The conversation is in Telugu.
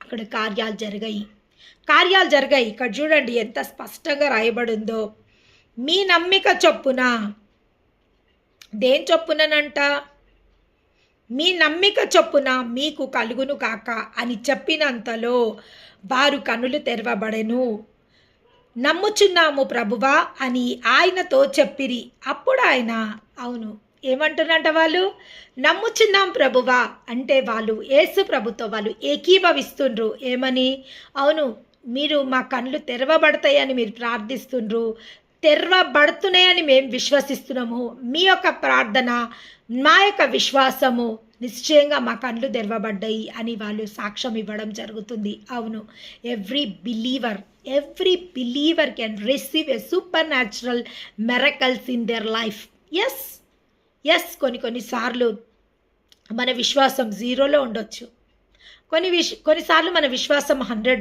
అక్కడ కార్యాలు జరిగాయి. ఇక్కడ చూడండి ఎంత స్పష్టంగా రాయబడి ఉందో. మీ నమ్మిక చొప్పున, దేని చొప్పుననంట, మీ నమ్మిక చొప్పున మీకు కలుగును కాక అని చెప్పినంతలో వారు కన్నులు తెరవబడెను. నమ్ముచున్నాము ప్రభువా అని ఆయనతో చెప్పిరి. అప్పుడు ఆయన, అవును, ఏమంటున్నంట వాళ్ళు, నమ్ముచున్నాం ప్రభువా అంటే వాళ్ళు యేసు ప్రభుతో వాళ్ళు ఏకీభవిస్తుండ్రు. ఏమని? అవును, మీరు మా కళ్ళు తెరవబడతాయని మీరు ప్రార్థిస్తుండ్రు, తెరవబడుతున్నాయని మేము విశ్వసిస్తున్నాము. మీ యొక్క ప్రార్థన, మా యొక్క విశ్వాసము నిశ్చయంగా మా కళ్ళు తెరవబడ్డాయి అని వాళ్ళు సాక్ష్యం ఇవ్వడం జరుగుతుంది. అవును, every believer can receive a supernatural miracles in their life. Yes కొన్నిసార్లు మన విశ్వాసం 0లో ఉండొచ్చు, కొన్నిసార్లు మన విశ్వాసం 100